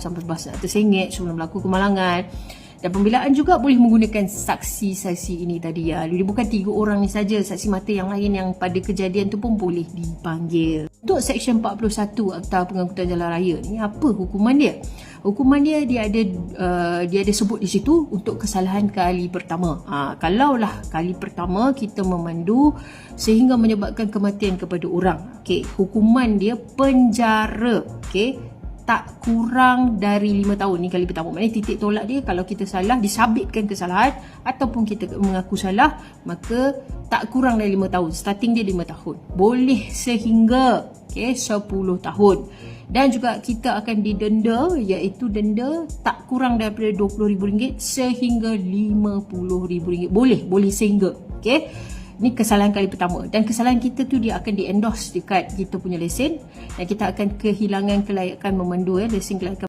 sampai RM100 sebelum berlaku kemalangan. Dan pembelaan juga boleh menggunakan saksi-saksi ini tadi ya. Dia bukan 3 orang ni saja, saksi mata yang lain yang pada kejadian tu pun boleh dipanggil. Untuk Seksyen 41 Akta Pengangkutan Jalan Raya ni, apa hukuman dia? Hukuman dia ada sebut di situ untuk kesalahan kali pertama. Kalaulah kali pertama kita memandu sehingga menyebabkan kematian kepada orang, hukuman dia penjara, tak kurang dari 5 tahun. Ni kali pertama. Maknanya titik tolak dia, kalau kita salah, disabitkan kesalahan ataupun kita mengaku salah, maka tak kurang dari 5 tahun. Starting dia 5 tahun. Boleh sehingga 10 tahun. Dan juga kita akan didenda, iaitu denda tak kurang daripada RM20,000 sehingga RM50,000. Boleh sehingga. Ni kesalahan kali pertama. Dan kesalahan kita tu dia akan di-endorse dekat kita punya lesen. Dan kita akan kehilangan kelayakan memandu, lesen kelayakan